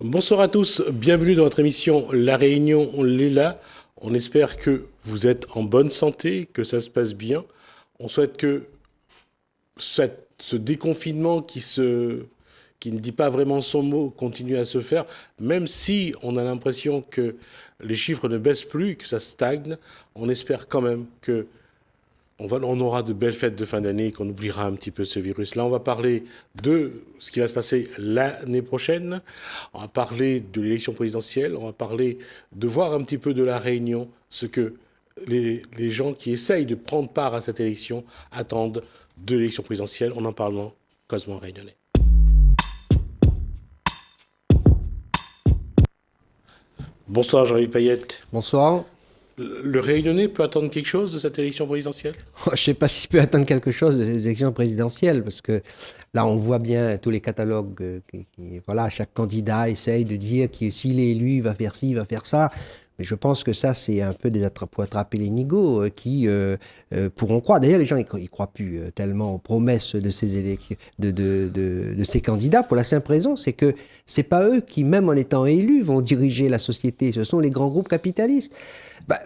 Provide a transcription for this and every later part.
Bonsoir à tous, bienvenue dans notre émission La Réunion, on l'est là. On espère que vous êtes en bonne santé, que ça se passe bien. On souhaite que ce déconfinement qui ne dit pas vraiment son mot continue à se faire, même si on a l'impression que les chiffres ne baissent plus, que ça stagne. On espère quand même que on aura de belles fêtes de fin d'année, qu'on oubliera un petit peu ce virus-là. On va parler de ce qui va se passer l'année prochaine. On va parler de l'élection présidentielle. On va parler de voir un petit peu de la Réunion, ce que les gens qui essayent de prendre part à cette élection attendent de l'élection présidentielle. On en parle dans Cosmo Réunionnais. Bonsoir Jean-Yves Payette. Bonsoir. Le Réunionnais peut attendre quelque chose de cette élection présidentielle ? Je ne sais pas s'il peut attendre quelque chose des élections présidentielles, parce que là, on voit bien tous les catalogues. Voilà, chaque candidat essaye de dire que s'il est élu, il va faire ci, il va faire ça. Mais je pense que ça, c'est un peu pour attraper les nigauds qui pourront croire. D'ailleurs, les gens, ils ne croient plus tellement aux promesses de ces élections, de ces candidats, pour la simple raison, c'est que ce n'est pas eux qui, même en étant élus, vont diriger la société. Ce sont les grands groupes capitalistes.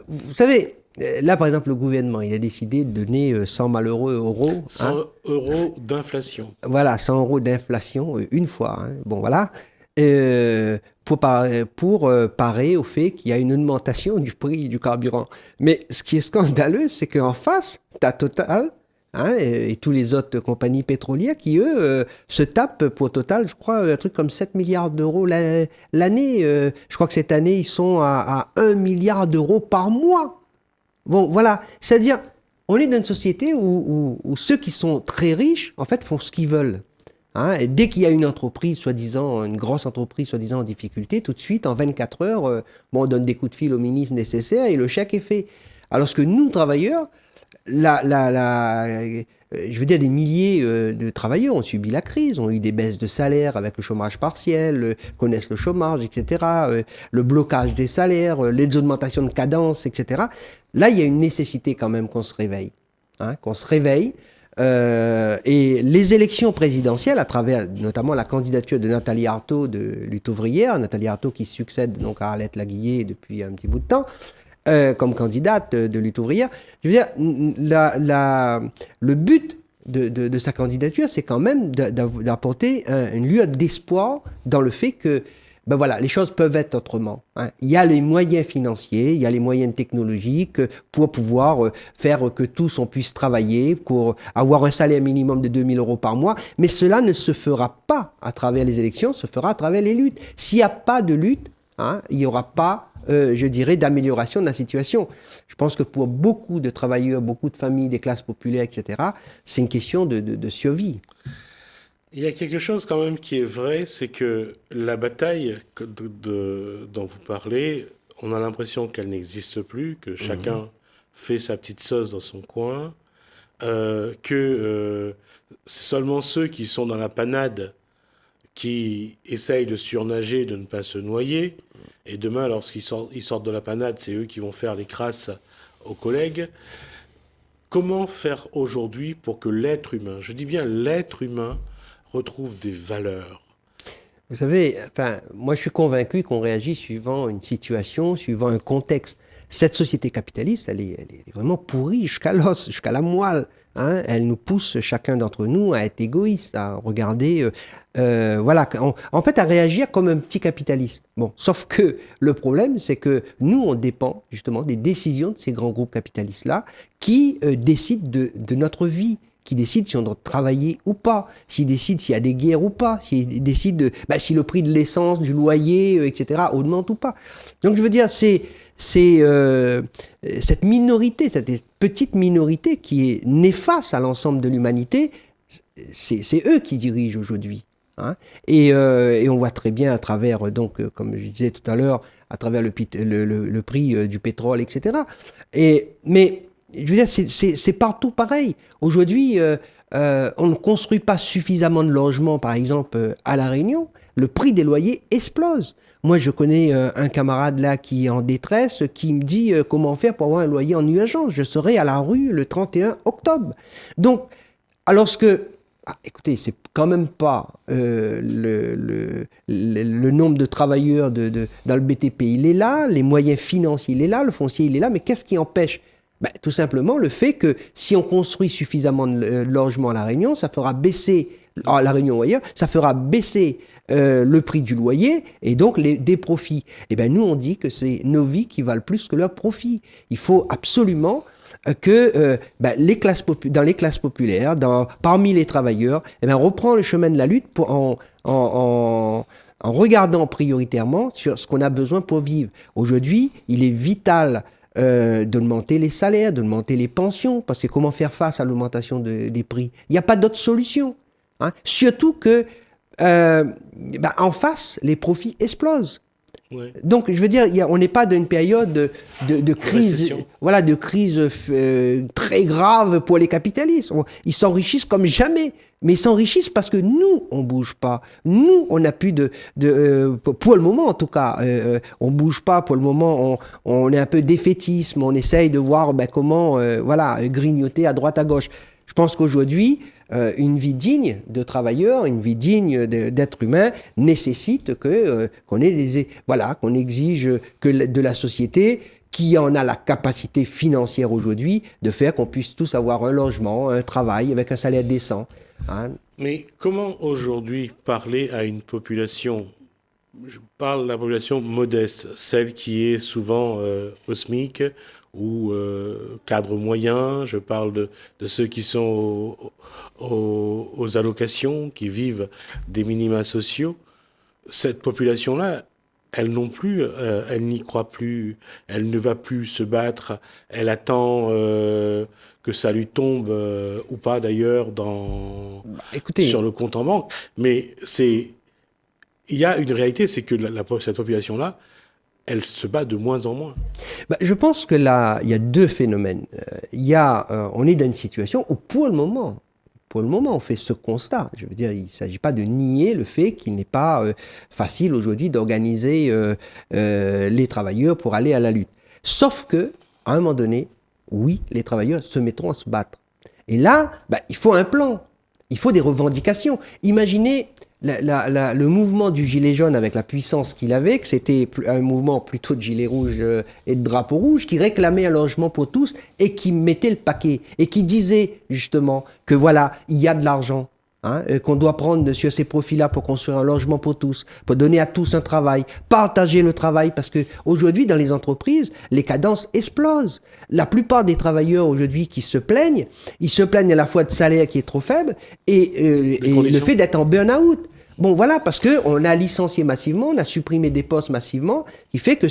Vous savez, là, par exemple, le gouvernement, il a décidé de donner 100 malheureux euros. 100 euros d'inflation. Voilà, 100 euros d'inflation, une fois. Bon, voilà. Pour parer au fait qu'il y a une augmentation du prix du carburant. Mais ce qui est scandaleux, c'est qu'en face, tu as Total et tous les autres compagnies pétrolières qui, eux, se tapent pour Total, je crois, un truc comme 7 milliards d'euros l'année. Je crois que cette année, ils sont à 1 milliard d'euros par mois. Bon, voilà. C'est-à-dire, on est dans une société où ceux qui sont très riches, en fait, font ce qu'ils veulent. Et dès qu'il y a une entreprise, soi-disant, une grosse entreprise, soi-disant en difficulté, tout de suite, en 24 heures, on donne des coups de fil au ministre nécessaire et le chèque est fait. Alors que nous, travailleurs, je veux dire, des milliers de travailleurs ont subi la crise, ont eu des baisses de salaire avec le chômage partiel, connaissent le chômage, etc., le blocage des salaires, les augmentations de cadence, etc. Là, il y a une nécessité quand même qu'on se réveille. Qu'on se réveille. Et les élections présidentielles, à travers notamment la candidature de Nathalie Arthaud de Lutte ouvrière, Nathalie Arthaud qui succède donc à Arlette Laguiller depuis un petit bout de temps, comme candidate de Lutte ouvrière, je veux dire, le but de sa candidature, c'est quand même d'apporter une lueur d'espoir dans le fait que ben voilà, les choses peuvent être autrement. Il y a les moyens financiers, il y a les moyens technologiques pour pouvoir faire que tous on puisse travailler, pour avoir un salaire minimum de 2 000 euros par mois. Mais cela ne se fera pas à travers les élections, se fera à travers les luttes. S'il n'y a pas de lutte, il n'y aura pas, je dirais, d'amélioration de la situation. Je pense que pour beaucoup de travailleurs, beaucoup de familles, des classes populaires, etc., c'est une question de survie. Il y a quelque chose quand même qui est vrai, c'est que la bataille dont vous parlez, on a l'impression qu'elle n'existe plus, que chacun fait sa petite sauce dans son coin, que c'est seulement ceux qui sont dans la panade qui essayent de surnager, de ne pas se noyer, et demain, lorsqu'ils sortent de la panade, c'est eux qui vont faire les crasses aux collègues. Comment faire aujourd'hui pour que l'être humain, je dis bien l'être humain, retrouve des valeurs? Vous savez, moi je suis convaincu qu'on réagit suivant une situation, suivant un contexte. Cette société capitaliste, elle est vraiment pourrie jusqu'à l'os, jusqu'à la moelle. Elle nous pousse, chacun d'entre nous, à être égoïste, à regarder, voilà, en fait à réagir comme un petit capitaliste. Bon, sauf que le problème, c'est que nous, on dépend justement des décisions de ces grands groupes capitalistes-là qui décident de notre vie, qui décide si on doit travailler ou pas, s'il décide s'il y a des guerres ou pas, s'il décide si le prix de l'essence, du loyer, etc. augmente ou pas. Donc je veux dire, c'est cette minorité, cette petite minorité qui est néfaste à l'ensemble de l'humanité, c'est eux qui dirigent aujourd'hui. Et on voit très bien à travers, donc, comme je disais tout à l'heure, à travers le prix du pétrole, etc. Mais je veux dire, c'est partout pareil. Aujourd'hui, on ne construit pas suffisamment de logements, par exemple, à La Réunion. Le prix des loyers explose. Moi, je connais un camarade là qui est en détresse, qui me dit comment faire pour avoir un loyer en urgence. Je serai à la rue le 31 octobre. Donc, alors que écoutez, c'est quand même pas le nombre de travailleurs dans le BTP, il est là, les moyens financiers, il est là, le foncier, il est là, mais qu'est-ce qui empêche? Tout simplement le fait que si on construit suffisamment de logements à La Réunion, ça fera baisser, à La Réunion ou ailleurs, ça fera baisser le prix du loyer et donc des profits. Eh bien, nous, on dit que c'est nos vies qui valent plus que leurs profits. Il faut absolument que dans les classes populaires, parmi les travailleurs, eh bien, on reprend le chemin de la lutte en regardant prioritairement sur ce qu'on a besoin pour vivre. Aujourd'hui, il est vital d'augmenter les salaires, d'augmenter les pensions, parce que comment faire face à l'augmentation des prix? Il n'y a pas d'autre solution. Hein? Surtout que en face, les profits explosent. Ouais. Donc, je veux dire, on n'est pas dans une période de crise, voilà, de crise très grave pour les capitalistes. Ils s'enrichissent comme jamais, mais ils s'enrichissent parce que nous, on bouge pas. Nous, on n'a plus pour le moment en tout cas, on bouge pas. Pour le moment, on est un peu défaitisme. On essaye de voir comment, grignoter à droite à gauche. Je pense qu'aujourd'hui, une vie digne de travailleur, une vie digne d'être humain nécessite qu'on exige de la société qui en a la capacité financière aujourd'hui de faire qu'on puisse tous avoir un logement, un travail avec un salaire décent. Hein. Mais comment aujourd'hui parler à une population, je parle de la population modeste, celle qui est souvent au SMIC ou cadre moyen, je parle de ceux qui sont aux allocations, qui vivent des minima sociaux. Cette population-là, elle non plus, elle n'y croit plus, elle ne va plus se battre, elle attend que ça lui tombe, ou pas d'ailleurs, sur le compte en banque. Mais il y a une réalité, c'est que cette population-là, elle se bat de moins en moins. Je pense que là, il y a deux phénomènes. On est dans une situation où pour le moment, on fait ce constat. Je veux dire, il ne s'agit pas de nier le fait qu'il n'est pas facile aujourd'hui d'organiser les travailleurs pour aller à la lutte. Sauf que, à un moment donné, oui, les travailleurs se mettront à se battre. Et là, il faut un plan. Il faut des revendications. Imaginez le mouvement du gilet jaune avec la puissance qu'il avait, que c'était un mouvement plutôt de gilet rouge et de drapeau rouge, qui réclamait un logement pour tous et qui mettait le paquet et qui disait justement que voilà, il y a de l'argent, qu'on doit prendre sur ces profits-là pour construire un logement pour tous, pour donner à tous un travail, partager le travail, parce que aujourd'hui dans les entreprises, les cadences explosent. La plupart des travailleurs aujourd'hui qui se plaignent, ils se plaignent à la fois de salaire qui est trop faible et le fait d'être en burn-out. Bon, voilà, parce qu'on a licencié massivement, on a supprimé des postes massivement, qui fait que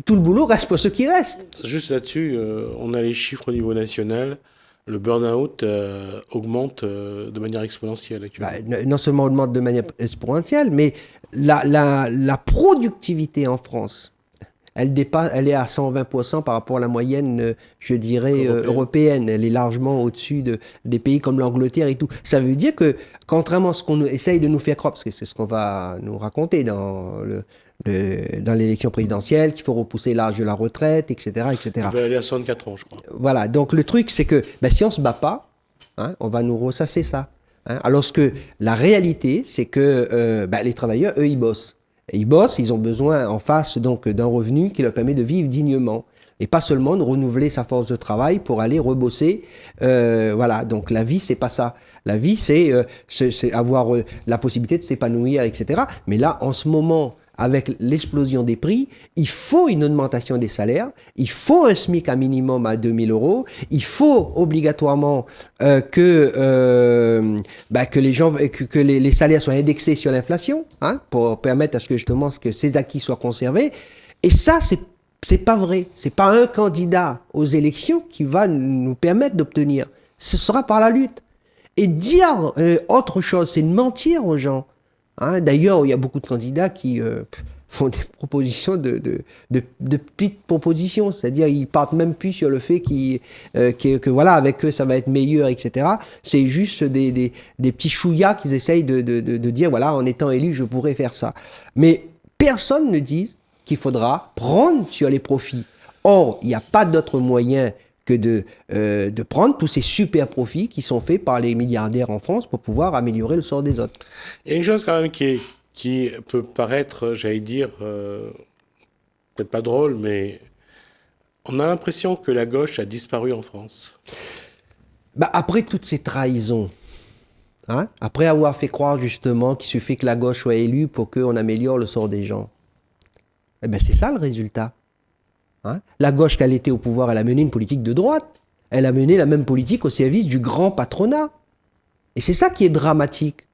tout le boulot reste pour ceux qui restent. Juste là-dessus, on a les chiffres au niveau national. Le burn-out augmente de manière exponentielle actuellement. Non seulement augmente de manière exponentielle, mais la productivité en France, elle est à 120% par rapport à la moyenne, je dirais, européenne. Elle est largement au-dessus des pays comme l'Angleterre et tout. Ça veut dire que, contrairement à ce qu'on essaye de nous faire croire, parce que c'est ce qu'on va nous raconter dans l'élection présidentielle, qu'il faut repousser l'âge de la retraite, etc., etc. On va aller à 64 ans, je crois. Voilà. Donc, le truc, c'est que, si on se bat pas, on va nous ressasser ça. Alors que la réalité, c'est que, les travailleurs, eux, ils bossent. Et ils bossent, ils ont besoin en face donc d'un revenu qui leur permet de vivre dignement et pas seulement de renouveler sa force de travail pour aller rebosser. Voilà, donc la vie c'est pas ça. La vie c'est avoir la possibilité de s'épanouir, etc. Mais là, en ce moment, avec l'explosion des prix, il faut une augmentation des salaires, il faut un SMIC à minimum à 2 000 €, il faut obligatoirement que les salaires soient indexés sur l'inflation, pour permettre à ce que ces acquis soient conservés. Et ça, c'est pas vrai. C'est pas un candidat aux élections qui va nous permettre d'obtenir. Ce sera par la lutte. Et dire autre chose, c'est de mentir aux gens. D'ailleurs, il y a beaucoup de candidats qui font des propositions de petites propositions, c'est-à-dire ils partent même plus sur le fait que voilà, avec eux ça va être meilleur, etc. C'est juste des petits chouillas qu'ils essayent de dire voilà, en étant élu je pourrais faire ça. Mais personne ne dit qu'il faudra prendre sur les profits. Or, il n'y a pas d'autre moyen que de prendre tous ces super profits qui sont faits par les milliardaires en France pour pouvoir améliorer le sort des autres. Il y a une chose quand même qui peut paraître, j'allais dire, peut-être pas drôle, mais on a l'impression que la gauche a disparu en France. Bah, après toutes ces trahisons, hein, après avoir fait croire justement qu'il suffit que la gauche soit élue pour qu'on améliore le sort des gens, eh ben c'est ça le résultat. Hein. La gauche, quand elle était au pouvoir, elle a mené une politique de droite. Elle a mené la même politique au service du grand patronat. Et c'est ça qui est dramatique.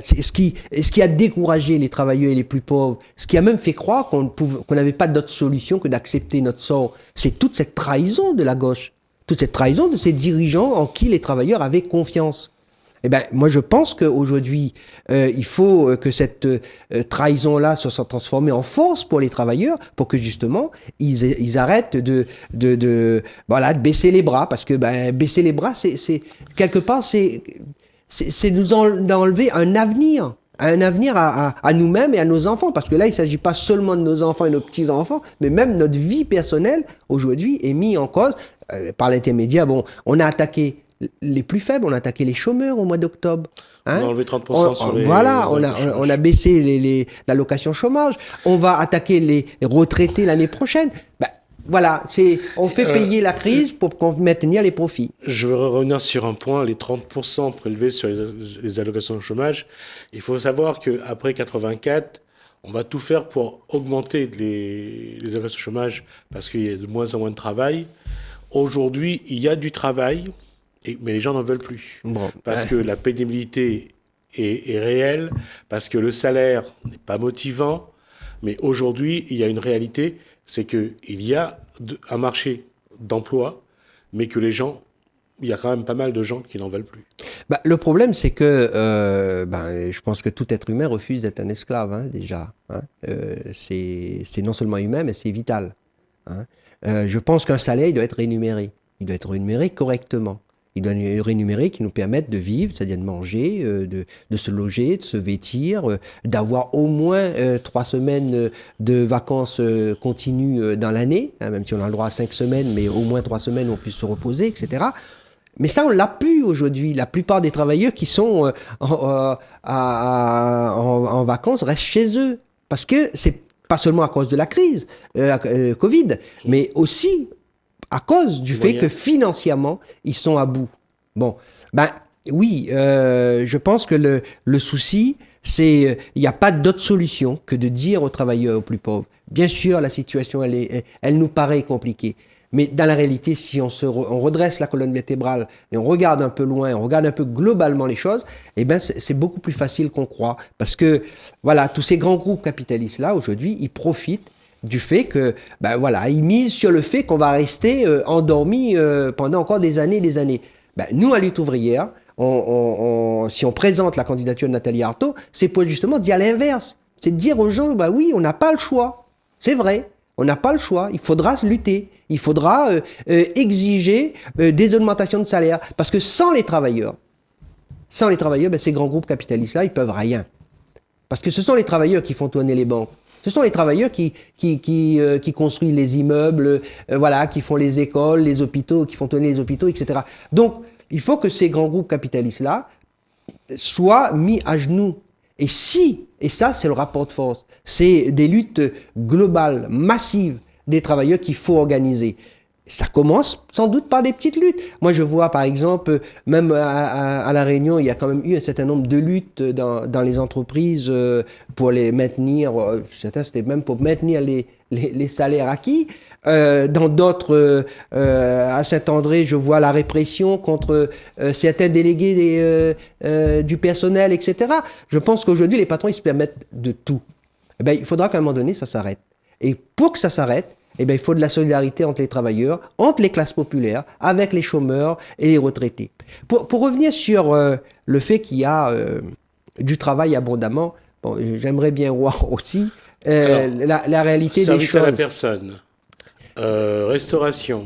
C'est ce qui a découragé les travailleurs et les plus pauvres, ce qui a même fait croire qu'on n'avait pas d'autre solution que d'accepter notre sort. C'est toute cette trahison de la gauche, toute cette trahison de ces dirigeants en qui les travailleurs avaient confiance. Eh ben, moi, je pense qu'aujourd'hui, il faut que cette trahison-là soit transformée en force pour les travailleurs, pour que justement, ils arrêtent de baisser les bras, parce que baisser les bras, c'est quelque part, c'est nous enlever un avenir à nous-mêmes et à nos enfants, parce que là, il ne s'agit pas seulement de nos enfants et nos petits-enfants, mais même notre vie personnelle, aujourd'hui, est mise en cause par l'intermédiaire. Bon, on a attaqué les plus faibles, on a attaqué les chômeurs au mois d'octobre. Hein? On a enlevé 30% sur les... Voilà, on a baissé l'allocation chômage. On va attaquer les retraités l'année prochaine. Ben, voilà, on fait payer la crise pour maintenir les profits. Je veux revenir sur un point, les 30% prélevés sur les allocations de chômage. Il faut savoir qu'après 84, on va tout faire pour augmenter les allocations de chômage parce qu'il y a de moins en moins de travail. Aujourd'hui, il y a du travail, mais les gens n'en veulent plus. Bon, parce que la pénibilité est réelle, parce que le salaire n'est pas motivant. Mais aujourd'hui, il y a une réalité, c'est qu'il y a un marché d'emploi, mais que il y a quand même pas mal de gens qui n'en veulent plus. Bah, le problème, c'est que je pense que tout être humain refuse d'être un esclave, hein, déjà. Hein. C'est non seulement humain, mais c'est vital. Hein. Je pense qu'un salaire, il doit être rémunéré. Il doit être rémunéré correctement. Il doit être rémunéré qui nous permette de vivre, c'est-à-dire de manger, de se loger, de se vêtir, d'avoir au moins 3 semaines de vacances continues dans l'année, hein, même si on a le droit à 5 semaines, mais au moins 3 semaines où on puisse se reposer, etc. Mais ça, on l'a plus aujourd'hui. La plupart des travailleurs qui sont en vacances restent chez eux. Parce que c'est pas seulement à cause de la crise Covid, mais aussi à cause du fait que financièrement, ils sont à bout. Bon, oui, je pense que le souci, c'est il n'y a pas d'autre solution que de dire aux travailleurs, aux plus pauvres. Bien sûr, la situation, elle nous paraît compliquée. Mais dans la réalité, si on redresse la colonne vertébrale et on regarde un peu loin, on regarde un peu globalement les choses, eh ben c'est beaucoup plus facile qu'on croit. Parce que, voilà, tous ces grands groupes capitalistes-là, aujourd'hui, ils profitent du fait que, ils misent sur le fait qu'on va rester endormis pendant encore des années et des années. Nous, à Lutte ouvrière, si on présente la candidature de Nathalie Arthaud, c'est pour justement dire l'inverse. C'est de dire aux gens, oui, on n'a pas le choix. C'est vrai. On n'a pas le choix. Il faudra lutter. Il faudra exiger des augmentations de salaire. Parce que sans les travailleurs, ces grands groupes capitalistes-là, ils peuvent rien. Parce que ce sont les travailleurs qui font tourner les banques. Ce sont les travailleurs qui construisent les immeubles, qui font les écoles, les hôpitaux, qui font tourner les hôpitaux, etc. Donc, il faut que ces grands groupes capitalistes-là soient mis à genoux. Et ça c'est le rapport de force, c'est des luttes globales, massives des travailleurs qu'il faut organiser. Ça commence sans doute par des petites luttes. Moi, je vois, par exemple, même à La Réunion, il y a quand même eu un certain nombre de luttes dans les entreprises pour les maintenir. Certains, c'était même pour maintenir les salaires acquis. Dans d'autres, à Saint-André, je vois la répression contre certains délégués du personnel, etc. Je pense qu'aujourd'hui, les patrons, ils se permettent de tout. Il faudra qu'à un moment donné, ça s'arrête. Et pour que ça s'arrête, il faut de la solidarité entre les travailleurs, entre les classes populaires, avec les chômeurs et les retraités. Pour revenir sur le fait qu'il y a du travail abondamment, j'aimerais bien voir aussi la réalité des choses. Service à la personne, restauration,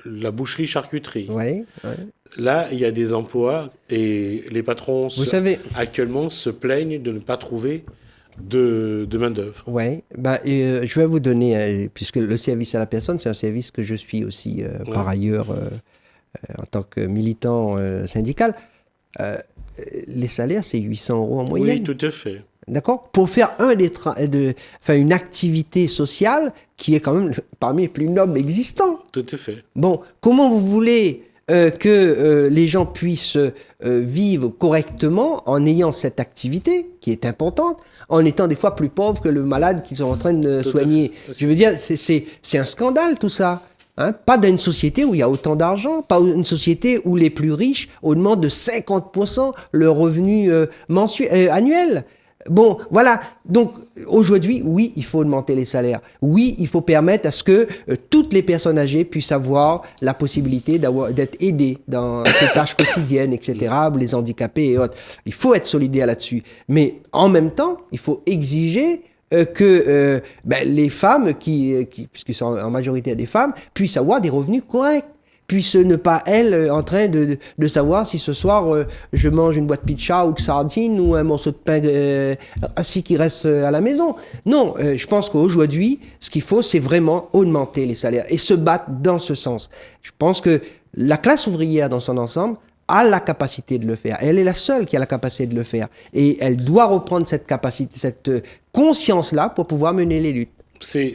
la boucherie-charcuterie. Là, il y a des emplois et les patrons actuellement se plaignent de ne pas trouver de main-d'œuvre. Ouais, je vais vous donner, puisque le service à la personne, c'est un service que je suis aussi par ailleurs en tant que militant syndical. Les salaires, c'est 800 € en moyenne. Oui, tout à fait. D'accord? Pour faire une activité sociale qui est quand même parmi les plus nobles existants. Tout à fait. Bon, comment vous voulez que les gens puissent vivre correctement en ayant cette activité qui est importante, en étant des fois plus pauvres que le malade qu'ils sont en train de soigner? Je veux dire, c'est un scandale tout ça. Hein? Pas dans une société où il y a autant d'argent, pas une société où les plus riches augmentent de 50% leur revenu annuel. Bon, voilà. Donc, aujourd'hui, oui, il faut augmenter les salaires. Oui, il faut permettre à ce que toutes les personnes âgées puissent avoir la possibilité d'être aidées dans ces tâches quotidiennes, etc., les handicapés et autres. Il faut être solidaire là-dessus. Mais en même temps, il faut exiger que les femmes, puisqu'ils sont en majorité des femmes, puissent avoir des revenus corrects. Puissent ne pas, elles, en train de savoir si ce soir, je mange une boîte de pizza ou de sardines ou un morceau de pain assis qui reste à la maison. Non, je pense qu'aujourd'hui, ce qu'il faut, c'est vraiment augmenter les salaires et se battre dans ce sens. Je pense que la classe ouvrière, dans son ensemble, a la capacité de le faire. Elle est la seule qui a la capacité de le faire. Et elle doit reprendre cette capacité, cette conscience-là pour pouvoir mener les luttes.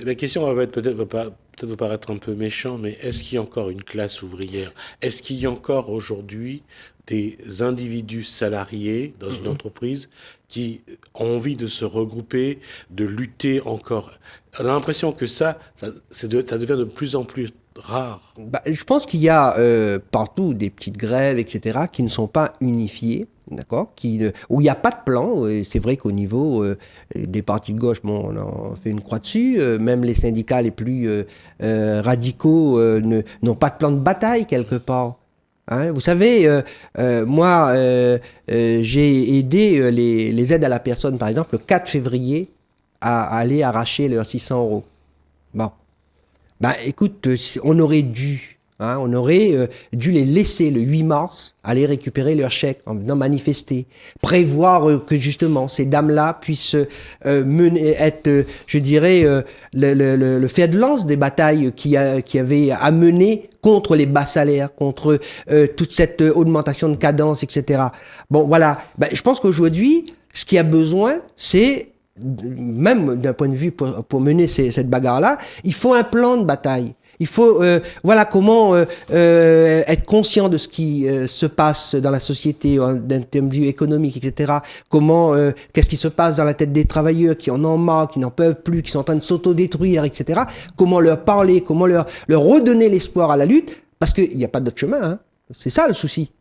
La question va peut-être vous paraître un peu méchant, mais est-ce qu'il y a encore une classe ouvrière? Est-ce qu'il y a encore aujourd'hui des individus salariés dans une entreprise qui ont envie de se regrouper, de lutter encore? On a l'impression que ça devient de plus en plus rare. Je pense qu'il y a partout des petites grèves, etc., qui ne sont pas unifiées. D'accord, où il n'y a pas de plan. C'est vrai qu'au niveau des partis de gauche, on en fait une croix dessus. Même les syndicats les plus radicaux n'ont pas de plan de bataille quelque part. Hein, vous savez, moi, j'ai aidé les aides à la personne, par exemple, le 4 février, à aller arracher leurs 600 €. Bon. Écoute, on aurait dû les laisser le 8 mars aller récupérer leur chèque en venant manifester, prévoir que justement ces dames-là puissent être, le fer de lance des batailles qui avaient à mener contre les bas salaires, contre toute cette augmentation de cadence, etc. Bon, voilà. Je pense qu'aujourd'hui, ce qu'il y a besoin, c'est même d'un point de vue pour mener cette bagarre-là, il faut un plan de bataille. Il faut comment être conscient de ce qui se passe dans la société d'un point de vue économique, etc. Qu'est-ce qui se passe dans la tête des travailleurs qui en ont marre, qui n'en peuvent plus, qui sont en train de s'autodétruire, etc. Comment leur parler, comment leur redonner l'espoir à la lutte, parce qu'il n'y a pas d'autre chemin. Hein. C'est ça le souci.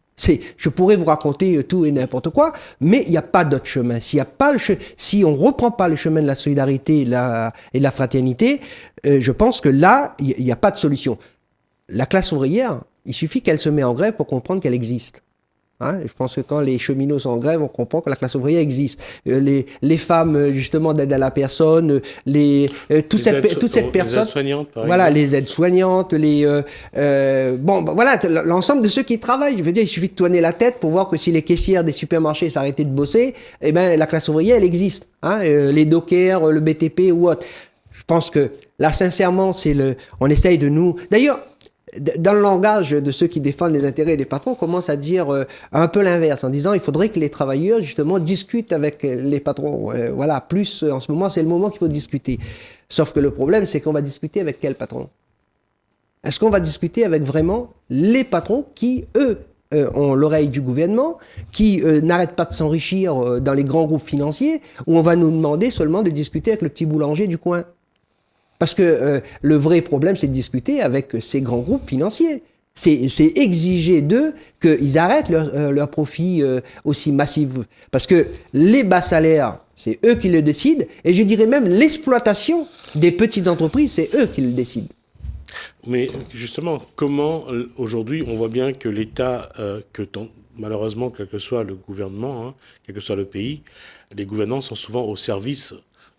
Je pourrais vous raconter tout et n'importe quoi, mais il n'y a pas d'autre chemin. Si on reprend pas le chemin de la solidarité et de la fraternité, je pense que là, il n'y a pas de solution. La classe ouvrière, il suffit qu'elle se mette en grève pour comprendre qu'elle existe. Hein, je pense que quand les cheminots sont en grève, on comprend que la classe ouvrière existe. Les femmes, justement, d'aide à la personne, toute cette personne. Les aides-soignantes, par voilà, exemple. les aides-soignantes, l'ensemble de ceux qui travaillent. Je veux dire, il suffit de tourner la tête pour voir que si les caissières des supermarchés s'arrêtaient de bosser, la classe ouvrière, elle existe. Hein, les dockers, le BTP ou autre. Je pense que, là, sincèrement, on essaye de nous. D'ailleurs, dans le langage de ceux qui défendent les intérêts des patrons, on commence à dire un peu l'inverse, en disant il faudrait que les travailleurs, justement, discutent avec les patrons. Voilà, plus en ce moment, c'est le moment qu'il faut discuter. Sauf que le problème, c'est qu'on va discuter avec quel patron? Est-ce qu'on va discuter avec vraiment les patrons qui, eux, ont l'oreille du gouvernement, qui n'arrêtent pas de s'enrichir dans les grands groupes financiers, ou on va nous demander seulement de discuter avec le petit boulanger du coin? Parce que le vrai problème, c'est de discuter avec ces grands groupes financiers. C'est exiger d'eux qu'ils arrêtent leur profit aussi massif. Parce que les bas salaires, c'est eux qui le décident. Et je dirais même l'exploitation des petites entreprises, c'est eux qui le décident. Mais justement, comment aujourd'hui, on voit bien que l'État, malheureusement, quel que soit le gouvernement, quel que soit le pays, les gouvernants sont souvent au service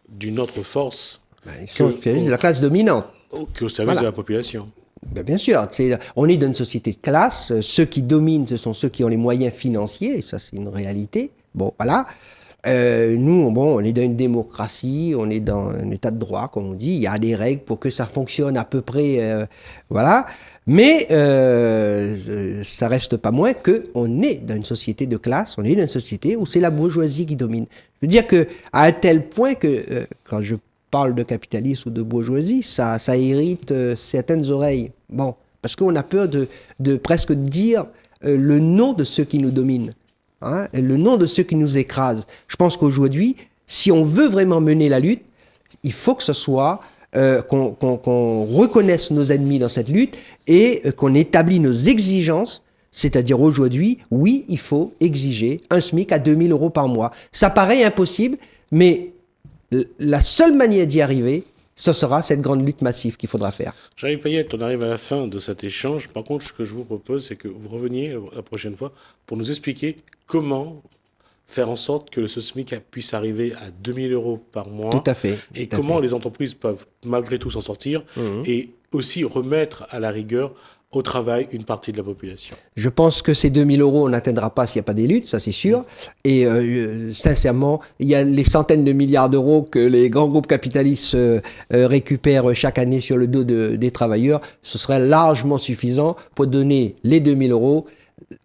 d'une autre force. Ils sont au service de la classe dominante. Au service de la population. Bien sûr, on est dans une société de classe. Ceux qui dominent, ce sont ceux qui ont les moyens financiers, et ça c'est une réalité. Bon, voilà. Nous, bon, on est dans une démocratie, on est dans un état de droit, comme on dit. Il y a des règles pour que ça fonctionne à peu près, voilà. Mais ça reste pas moins que on est dans une société de classe, on est dans une société où c'est la bourgeoisie qui domine. Je veux dire que à un tel point que quand je parle de capitalisme ou de bourgeoisie, ça irrite certaines oreilles. Bon, parce qu'on a peur de presque dire le nom de ceux qui nous dominent. Hein, le nom de ceux qui nous écrasent. Je pense qu'aujourd'hui, si on veut vraiment mener la lutte, il faut que ce soit qu'on reconnaisse nos ennemis dans cette lutte et qu'on établit nos exigences. C'est-à-dire aujourd'hui, oui, il faut exiger un SMIC à 2 000 € par mois. Ça paraît impossible, mais la seule manière d'y arriver, ce sera cette grande lutte massive qu'il faudra faire. Jean-Yves Payette, on arrive à la fin de cet échange. Par contre, ce que je vous propose, c'est que vous reveniez la prochaine fois pour nous expliquer comment faire en sorte que ce SMIC puisse arriver à 2 000 € par mois. Tout à fait. Et comment les entreprises peuvent malgré tout s'en sortir et aussi remettre à la rigueur au travail une partie de la population. Je pense que ces 2 000 €, on n'atteindra pas s'il n'y a pas des luttes, ça c'est sûr. Et sincèrement, il y a les centaines de milliards d'euros que les grands groupes capitalistes récupèrent chaque année sur le dos des travailleurs. Ce serait largement suffisant pour donner les 2 000 €,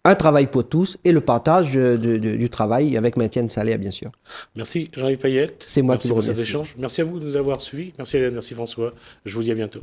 un travail pour tous et le partage du travail avec maintien de salaire, bien sûr. Merci Jean-Yves Payette. C'est moi qui vous remercie. remercie. Merci pour cet échange. Merci à vous de nous avoir suivis. Merci Hélène, merci François. Je vous dis à bientôt.